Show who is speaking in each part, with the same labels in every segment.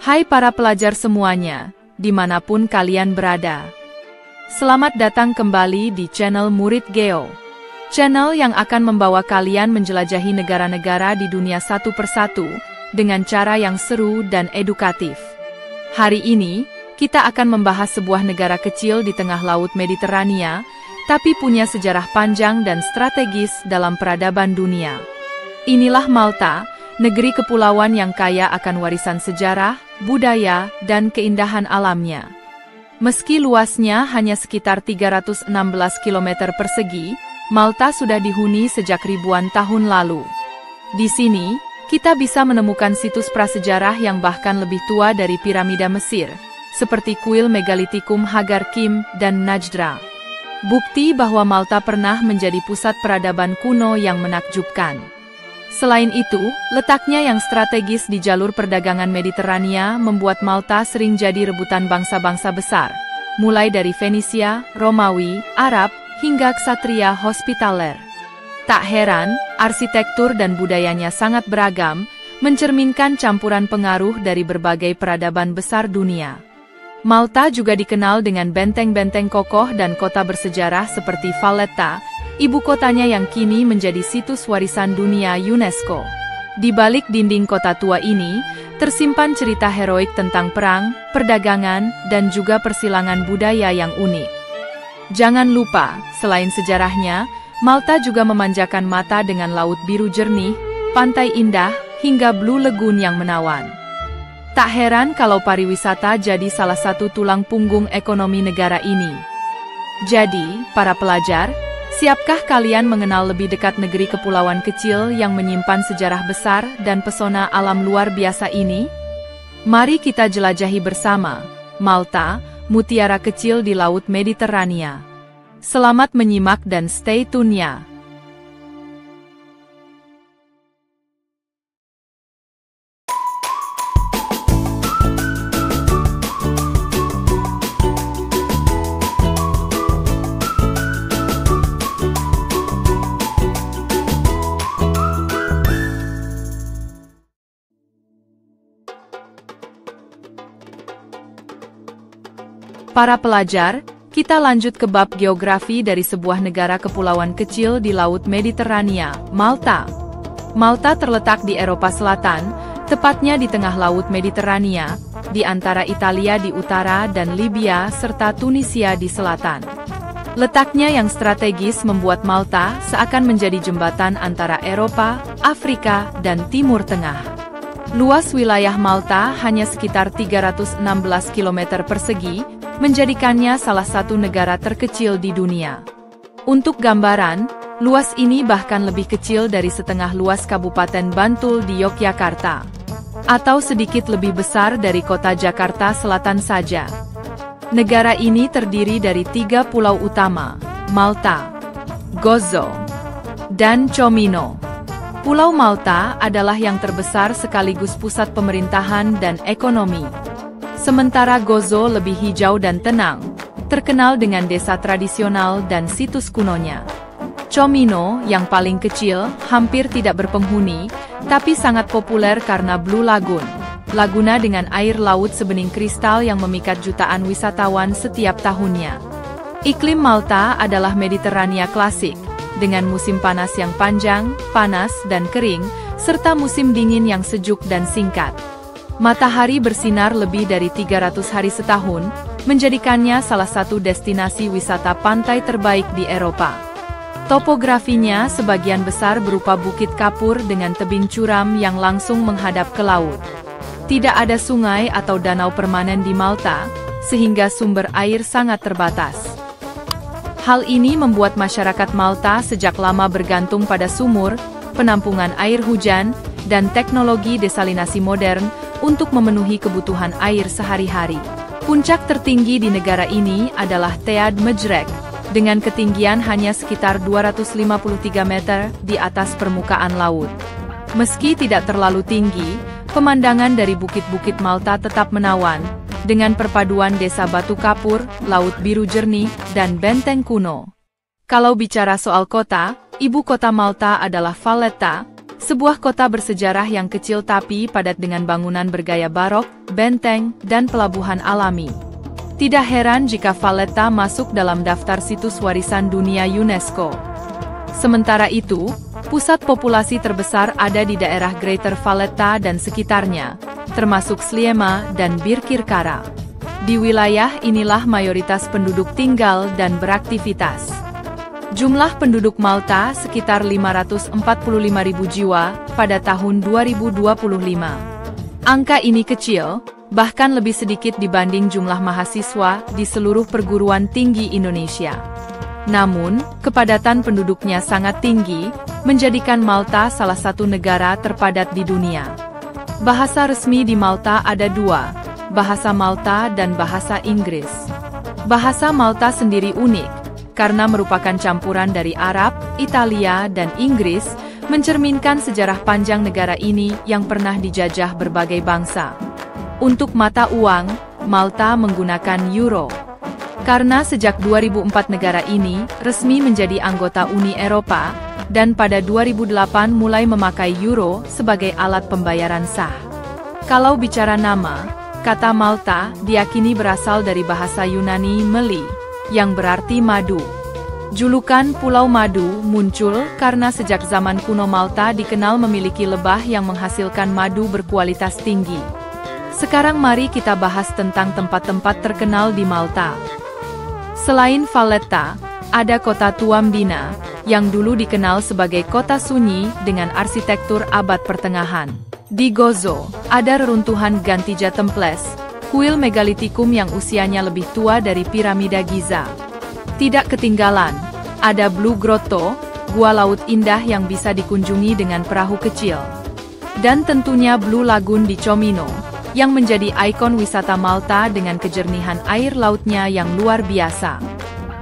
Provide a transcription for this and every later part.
Speaker 1: Hai para pelajar semuanya, dimanapun kalian berada. Selamat datang kembali di channel Murid Geo. Channel yang akan membawa kalian menjelajahi negara-negara di dunia satu persatu, dengan cara yang seru dan edukatif. Hari ini, kita akan membahas sebuah negara kecil di tengah Laut Mediterania, tapi punya sejarah panjang dan strategis dalam peradaban dunia. Inilah Malta, negeri kepulauan yang kaya akan warisan sejarah, budaya, dan keindahan alamnya. Meski luasnya hanya sekitar 316 km persegi, Malta sudah dihuni sejak ribuan tahun lalu. Di sini, kita bisa menemukan situs prasejarah yang bahkan lebih tua dari piramida Mesir, seperti kuil Megalithicum Hagar Kim dan Najdra. Bukti bahwa Malta pernah menjadi pusat peradaban kuno yang menakjubkan. Selain itu, letaknya yang strategis di jalur perdagangan Mediterania membuat Malta sering jadi rebutan bangsa-bangsa besar, mulai dari Fenisia, Romawi, Arab, hingga Ksatria Hospitaler. Tak heran, arsitektur dan budayanya sangat beragam, mencerminkan campuran pengaruh dari berbagai peradaban besar dunia. Malta juga dikenal dengan benteng-benteng kokoh dan kota bersejarah seperti Valletta, ibu kotanya yang kini menjadi situs warisan dunia UNESCO. Di balik dinding kota tua ini, tersimpan cerita heroik tentang perang, perdagangan, dan juga persilangan budaya yang unik. Jangan lupa, selain sejarahnya, Malta juga memanjakan mata dengan laut biru jernih, pantai indah, hingga Blue Lagoon yang menawan. Tak heran kalau pariwisata jadi salah satu tulang punggung ekonomi negara ini. Jadi, para pelajar, siapkah kalian mengenal lebih dekat negeri kepulauan kecil yang menyimpan sejarah besar dan pesona alam luar biasa ini? Mari kita jelajahi bersama, Malta, mutiara kecil di Laut Mediterania. Selamat menyimak dan stay tune ya! Para pelajar, kita lanjut ke bab geografi dari sebuah negara kepulauan kecil di Laut Mediterania, Malta. Malta terletak di Eropa Selatan, tepatnya di tengah Laut Mediterania, di antara Italia di utara dan Libya serta Tunisia di selatan. Letaknya yang strategis membuat Malta seakan menjadi jembatan antara Eropa, Afrika, dan Timur Tengah. Luas wilayah Malta hanya sekitar 316 km persegi, menjadikannya salah satu negara terkecil di dunia. Untuk gambaran, luas ini bahkan lebih kecil dari setengah luas Kabupaten Bantul di Yogyakarta, atau sedikit lebih besar dari kota Jakarta Selatan saja. Negara ini terdiri dari 3 pulau utama, Malta, Gozo, dan Comino. Pulau Malta adalah yang terbesar sekaligus pusat pemerintahan dan ekonomi. Sementara Gozo lebih hijau dan tenang, terkenal dengan desa tradisional dan situs kunonya. Comino, yang paling kecil, hampir tidak berpenghuni, tapi sangat populer karena Blue Lagoon, laguna dengan air laut sebening kristal yang memikat jutaan wisatawan setiap tahunnya. Iklim Malta adalah Mediterania klasik, dengan musim panas yang panjang, panas dan kering, serta musim dingin yang sejuk dan singkat. Matahari bersinar lebih dari 300 hari setahun, menjadikannya salah satu destinasi wisata pantai terbaik di Eropa. Topografinya sebagian besar berupa bukit kapur dengan tebing curam yang langsung menghadap ke laut. Tidak ada sungai atau danau permanen di Malta, sehingga sumber air sangat terbatas. Hal ini membuat masyarakat Malta sejak lama bergantung pada sumur, penampungan air hujan, dan teknologi desalinasi modern, untuk memenuhi kebutuhan air sehari-hari. Puncak tertinggi di negara ini adalah Tead Mejrek, dengan ketinggian hanya sekitar 253 meter di atas permukaan laut. Meski tidak terlalu tinggi, pemandangan dari bukit-bukit Malta tetap menawan, dengan perpaduan desa batu kapur, laut biru jernih, dan benteng kuno. Kalau bicara soal kota, ibu kota Malta adalah Valletta, Sebuah kota bersejarah yang kecil tapi padat dengan bangunan bergaya barok, benteng, dan pelabuhan alami. Tidak heran jika Valletta masuk dalam daftar situs warisan dunia UNESCO. Sementara itu, pusat populasi terbesar ada di daerah Greater Valletta dan sekitarnya, termasuk Sliema dan Birkirkara. Di wilayah inilah mayoritas penduduk tinggal dan beraktivitas. Jumlah penduduk Malta sekitar 545.000 jiwa pada tahun 2025. Angka ini kecil, bahkan lebih sedikit dibanding jumlah mahasiswa di seluruh perguruan tinggi Indonesia. Namun, kepadatan penduduknya sangat tinggi, menjadikan Malta salah satu negara terpadat di dunia. Bahasa resmi di Malta ada dua, bahasa Malta dan bahasa Inggris. Bahasa Malta sendiri unik, karena merupakan campuran dari Arab, Italia, dan Inggris, mencerminkan sejarah panjang negara ini yang pernah dijajah berbagai bangsa. Untuk mata uang, Malta menggunakan euro. Karena sejak 2004 negara ini resmi menjadi anggota Uni Eropa, dan pada 2008 mulai memakai euro sebagai alat pembayaran sah. Kalau bicara nama, kata Malta diyakini berasal dari bahasa Yunani meli, yang berarti madu. Julukan Pulau Madu muncul karena sejak zaman kuno Malta dikenal memiliki lebah yang menghasilkan madu berkualitas tinggi. Sekarang mari kita bahas tentang tempat-tempat terkenal di Malta. Selain Valletta, ada kota Tuambina, yang dulu dikenal sebagai kota sunyi dengan arsitektur abad pertengahan. Di Gozo, ada reruntuhan Gantija Temples, kuil megalitikum yang usianya lebih tua dari piramida Giza. Tidak ketinggalan, ada Blue Grotto, gua laut indah yang bisa dikunjungi dengan perahu kecil. Dan tentunya Blue Lagoon di Comino, yang menjadi ikon wisata Malta dengan kejernihan air lautnya yang luar biasa.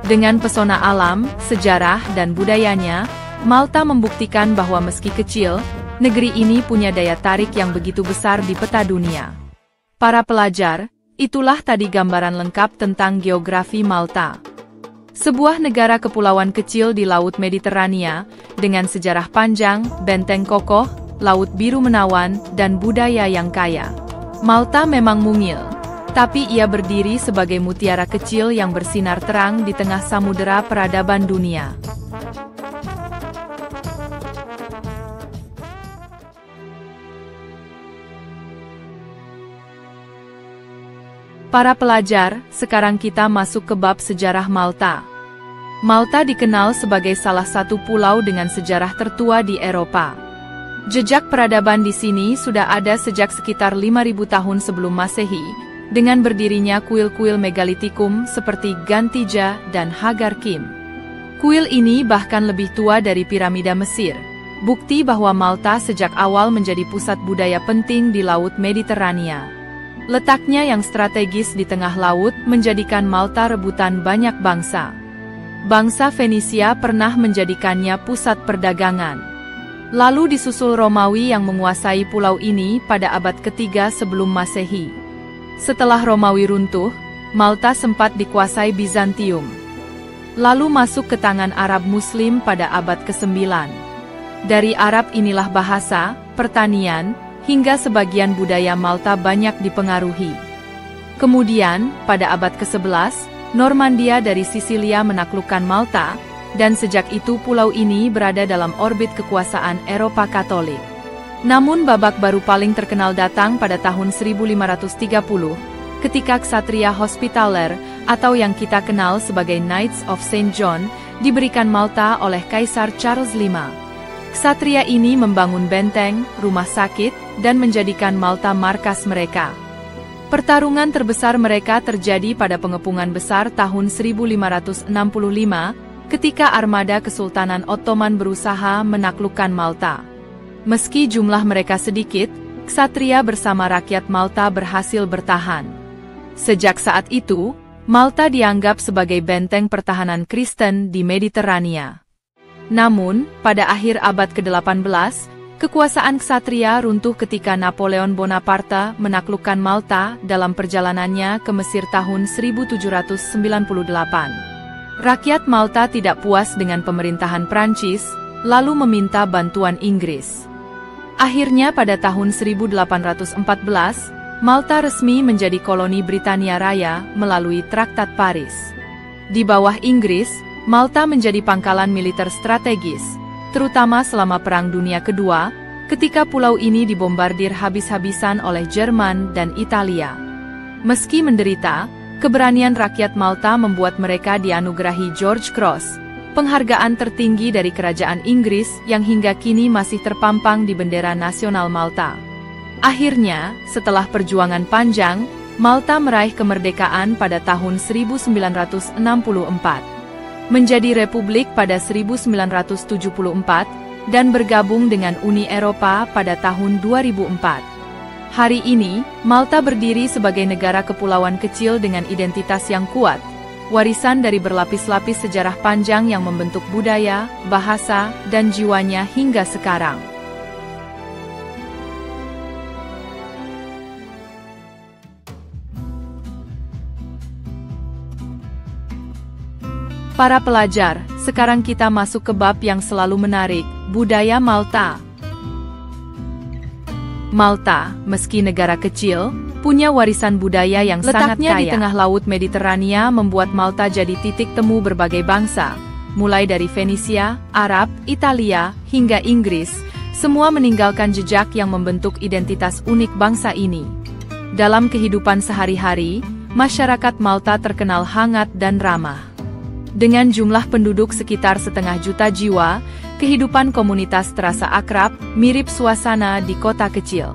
Speaker 1: Dengan pesona alam, sejarah, dan budayanya, Malta membuktikan bahwa meski kecil, negeri ini punya daya tarik yang begitu besar di peta dunia. Para pelajar, itulah tadi gambaran lengkap tentang geografi Malta. Sebuah negara kepulauan kecil di Laut Mediterania, dengan sejarah panjang, benteng kokoh, laut biru menawan, dan budaya yang kaya. Malta memang mungil, tapi ia berdiri sebagai mutiara kecil yang bersinar terang di tengah samudera peradaban dunia. Para pelajar, sekarang kita masuk ke bab sejarah Malta. Malta dikenal sebagai salah satu pulau dengan sejarah tertua di Eropa. Jejak peradaban di sini sudah ada sejak sekitar 5.000 tahun sebelum Masehi, dengan berdirinya kuil-kuil megalitikum seperti Gantija dan Hagar Kim. Kuil ini bahkan lebih tua dari piramida Mesir, bukti bahwa Malta sejak awal menjadi pusat budaya penting di Laut Mediterania. Letaknya yang strategis di tengah laut menjadikan Malta rebutan banyak bangsa. Bangsa Fenisia pernah menjadikannya pusat perdagangan. Lalu disusul Romawi yang menguasai pulau ini pada abad ketiga sebelum Masehi. Setelah Romawi runtuh, Malta sempat dikuasai Bizantium. Lalu masuk ke tangan Arab Muslim pada abad ke-9. Dari Arab inilah bahasa, pertanian, hingga sebagian budaya Malta banyak dipengaruhi. Kemudian, pada abad ke-11, Normandia dari Sisilia menaklukkan Malta, dan sejak itu pulau ini berada dalam orbit kekuasaan Eropa Katolik. Namun babak baru paling terkenal datang pada tahun 1530, ketika ksatria Hospitaller, atau yang kita kenal sebagai Knights of St. John, diberikan Malta oleh Kaisar Charles V. Ksatria ini membangun benteng, rumah sakit, dan menjadikan Malta markas mereka. Pertarungan terbesar mereka terjadi pada pengepungan besar tahun 1565, ketika armada Kesultanan Ottoman berusaha menaklukkan Malta. Meski jumlah mereka sedikit, ksatria bersama rakyat Malta berhasil bertahan. Sejak saat itu, Malta dianggap sebagai benteng pertahanan Kristen di Mediterania. Namun, pada akhir abad ke-18, kekuasaan ksatria runtuh ketika Napoleon Bonaparte menaklukkan Malta dalam perjalanannya ke Mesir tahun 1798. Rakyat Malta tidak puas dengan pemerintahan Prancis, lalu meminta bantuan Inggris. Akhirnya pada tahun 1814, Malta resmi menjadi koloni Britania Raya melalui Traktat Paris. Di bawah Inggris, Malta menjadi pangkalan militer strategis, terutama selama Perang Dunia Kedua, ketika pulau ini dibombardir habis-habisan oleh Jerman dan Italia. Meski menderita, keberanian rakyat Malta membuat mereka dianugerahi George Cross, penghargaan tertinggi dari Kerajaan Inggris yang hingga kini masih terpampang di bendera nasional Malta. Akhirnya, setelah perjuangan panjang, Malta meraih kemerdekaan pada tahun 1964. Menjadi republik pada 1974, dan bergabung dengan Uni Eropa pada tahun 2004. Hari ini, Malta berdiri sebagai negara kepulauan kecil dengan identitas yang kuat, warisan dari berlapis-lapis sejarah panjang yang membentuk budaya, bahasa, dan jiwanya hingga sekarang. Para pelajar, sekarang kita masuk ke bab yang selalu menarik, budaya Malta. Malta, meski negara kecil, punya warisan budaya yang sangat kaya. Letaknya di tengah Laut Mediterania membuat Malta jadi titik temu berbagai bangsa, mulai dari Fenisia, Arab, Italia, hingga Inggris, semua meninggalkan jejak yang membentuk identitas unik bangsa ini. Dalam kehidupan sehari-hari, masyarakat Malta terkenal hangat dan ramah. Dengan jumlah penduduk sekitar 500 juta jiwa, kehidupan komunitas terasa akrab, mirip suasana di kota kecil.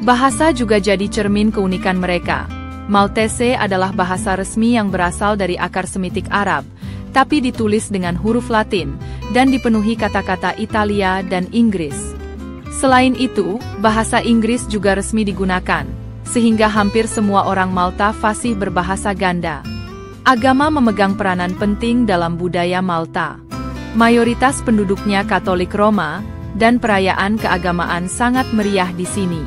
Speaker 1: Bahasa juga jadi cermin keunikan mereka. Maltese adalah bahasa resmi yang berasal dari akar Semitik Arab, tapi ditulis dengan huruf Latin, dan dipenuhi kata-kata Italia dan Inggris. Selain itu, bahasa Inggris juga resmi digunakan, sehingga hampir semua orang Malta fasih berbahasa ganda. Agama memegang peranan penting dalam budaya Malta. Mayoritas penduduknya Katolik Roma, dan perayaan keagamaan sangat meriah di sini.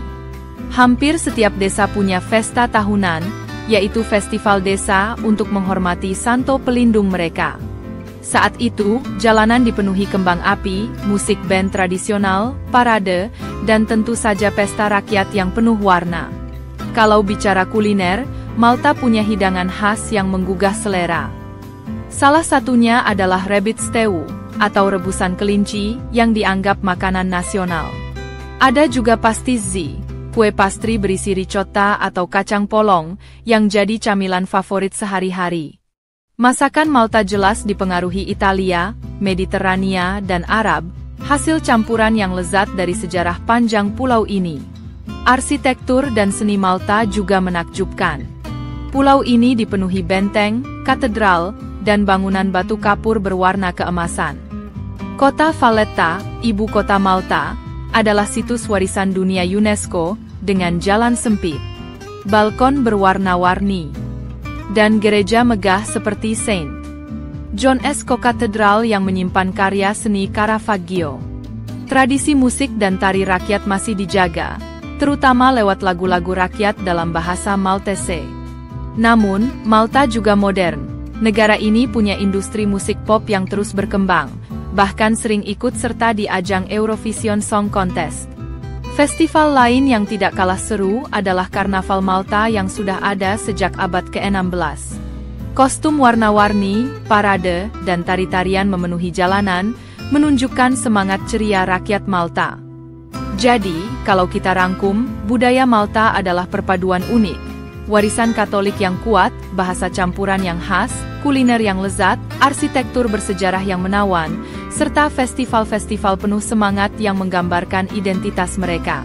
Speaker 1: Hampir setiap desa punya pesta tahunan, yaitu festival desa untuk menghormati santo pelindung mereka. Saat itu, jalanan dipenuhi kembang api, musik band tradisional, parade, dan tentu saja pesta rakyat yang penuh warna. Kalau bicara kuliner, Malta punya hidangan khas yang menggugah selera. Salah satunya adalah rabbit stew, atau rebusan kelinci, yang dianggap makanan nasional. Ada juga pastizzi, kue pastry berisi ricotta atau kacang polong, yang jadi camilan favorit sehari-hari. Masakan Malta jelas dipengaruhi Italia, Mediterania, dan Arab, hasil campuran yang lezat dari sejarah panjang pulau ini. Arsitektur dan seni Malta juga menakjubkan. Pulau ini dipenuhi benteng, katedral, dan bangunan batu kapur berwarna keemasan. Kota Valletta, ibu kota Malta, adalah situs warisan dunia UNESCO, dengan jalan sempit, balkon berwarna-warni, dan gereja megah seperti St. John Esko Katedral yang menyimpan karya seni Caravaggio. Tradisi musik dan tari rakyat masih dijaga, terutama lewat lagu-lagu rakyat dalam bahasa Maltese. Namun, Malta juga modern. Negara ini punya industri musik pop yang terus berkembang, bahkan sering ikut serta di ajang Eurovision Song Contest. Festival lain yang tidak kalah seru adalah Karnaval Malta yang sudah ada sejak abad ke-16. Kostum warna-warni, parade, dan tari-tarian memenuhi jalanan, menunjukkan semangat ceria rakyat Malta. Jadi, kalau kita rangkum, budaya Malta adalah perpaduan unik. Warisan Katolik yang kuat, bahasa campuran yang khas, kuliner yang lezat, arsitektur bersejarah yang menawan, serta festival-festival penuh semangat yang menggambarkan identitas mereka.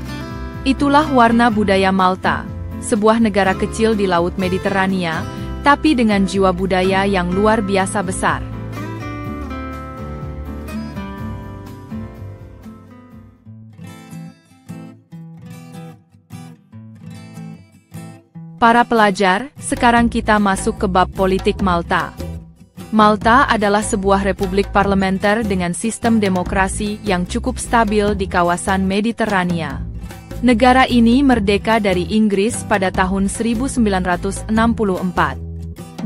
Speaker 1: Itulah warna budaya Malta, sebuah negara kecil di Laut Mediterania, tapi dengan jiwa budaya yang luar biasa besar. Para pelajar, sekarang kita masuk ke bab politik Malta. Malta adalah sebuah republik parlementer dengan sistem demokrasi yang cukup stabil di kawasan Mediterania. Negara ini merdeka dari Inggris pada tahun 1964.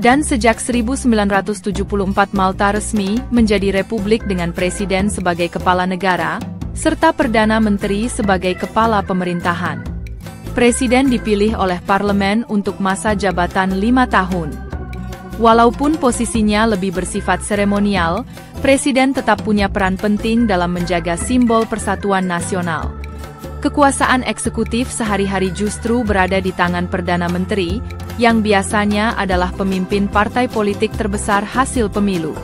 Speaker 1: Dan sejak 1974 Malta resmi menjadi republik dengan presiden sebagai kepala negara, serta Perdana Menteri sebagai kepala pemerintahan. Presiden dipilih oleh parlemen untuk masa jabatan 5 tahun. Walaupun posisinya lebih bersifat seremonial, Presiden tetap punya peran penting dalam menjaga simbol persatuan nasional. Kekuasaan eksekutif sehari-hari justru berada di tangan Perdana Menteri, yang biasanya adalah pemimpin partai politik terbesar hasil pemilu.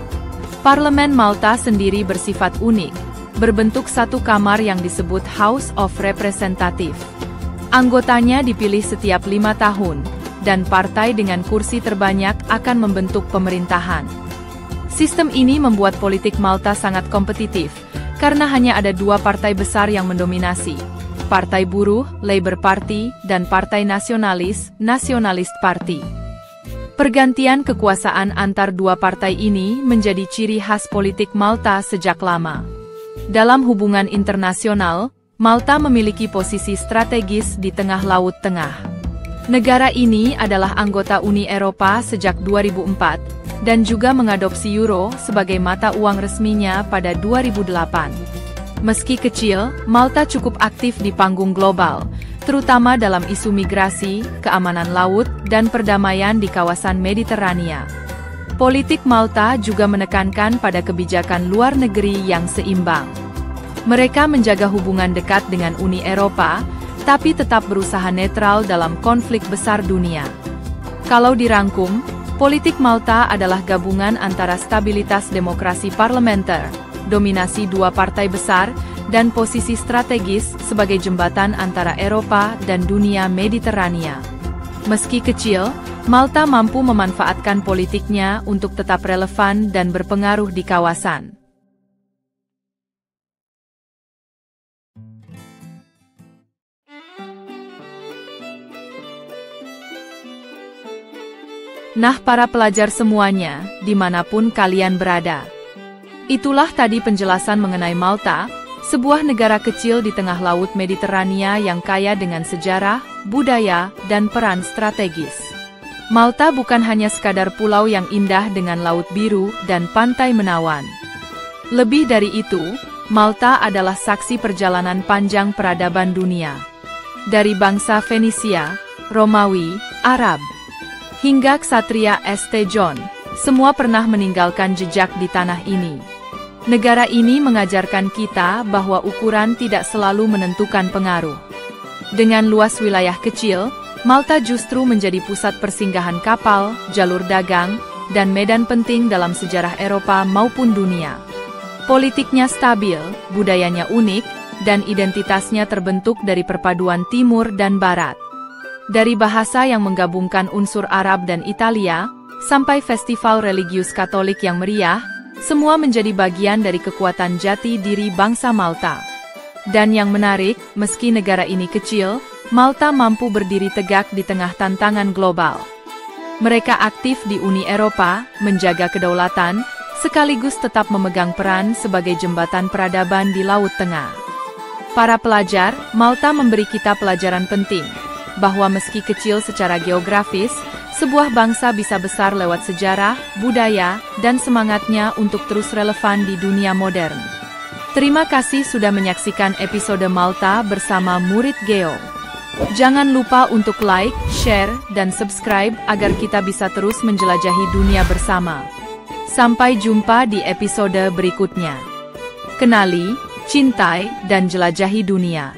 Speaker 1: Parlemen Malta sendiri bersifat unik, berbentuk satu kamar yang disebut House of Representatives. Anggotanya dipilih setiap 5 tahun, dan partai dengan kursi terbanyak akan membentuk pemerintahan. Sistem ini membuat politik Malta sangat kompetitif, karena hanya ada 2 partai besar yang mendominasi, Partai Buruh, Labour Party, dan Partai Nasionalis, Nationalist Party. Pergantian kekuasaan antar 2 partai ini menjadi ciri khas politik Malta sejak lama. Dalam hubungan internasional, Malta memiliki posisi strategis di tengah Laut Tengah. Negara ini adalah anggota Uni Eropa sejak 2004, dan juga mengadopsi euro sebagai mata uang resminya pada 2008. Meski kecil, Malta cukup aktif di panggung global, terutama dalam isu migrasi, keamanan laut, dan perdamaian di kawasan Mediterania. Politik Malta juga menekankan pada kebijakan luar negeri yang seimbang. Mereka menjaga hubungan dekat dengan Uni Eropa, tapi tetap berusaha netral dalam konflik besar dunia. Kalau dirangkum, politik Malta adalah gabungan antara stabilitas demokrasi parlementer, dominasi 2 partai besar, dan posisi strategis sebagai jembatan antara Eropa dan dunia Mediterania. Meski kecil, Malta mampu memanfaatkan politiknya untuk tetap relevan dan berpengaruh di kawasan. Nah para pelajar semuanya, dimanapun kalian berada. Itulah tadi penjelasan mengenai Malta, sebuah negara kecil di tengah Laut Mediterania yang kaya dengan sejarah, budaya, dan peran strategis. Malta bukan hanya sekadar pulau yang indah dengan laut biru dan pantai menawan. Lebih dari itu, Malta adalah saksi perjalanan panjang peradaban dunia. Dari bangsa Fenisia, Romawi, Arab, hingga ksatria St. John, semua pernah meninggalkan jejak di tanah ini. Negara ini mengajarkan kita bahwa ukuran tidak selalu menentukan pengaruh. Dengan luas wilayah kecil, Malta justru menjadi pusat persinggahan kapal, jalur dagang, dan medan penting dalam sejarah Eropa maupun dunia. Politiknya stabil, budayanya unik, dan identitasnya terbentuk dari perpaduan timur dan barat. Dari bahasa yang menggabungkan unsur Arab dan Italia, sampai festival religius Katolik yang meriah, semua menjadi bagian dari kekuatan jati diri bangsa Malta. Dan yang menarik, meski negara ini kecil, Malta mampu berdiri tegak di tengah tantangan global. Mereka aktif di Uni Eropa, menjaga kedaulatan, sekaligus tetap memegang peran sebagai jembatan peradaban di Laut Tengah. Para pelajar, Malta memberi kita pelajaran penting, bahwa meski kecil secara geografis, sebuah bangsa bisa besar lewat sejarah, budaya, dan semangatnya untuk terus relevan di dunia modern. Terima kasih sudah menyaksikan episode Malta bersama Murid Geo. Jangan lupa untuk like, share, dan subscribe agar kita bisa terus menjelajahi dunia bersama. Sampai jumpa di episode berikutnya. Kenali, cintai, dan jelajahi dunia.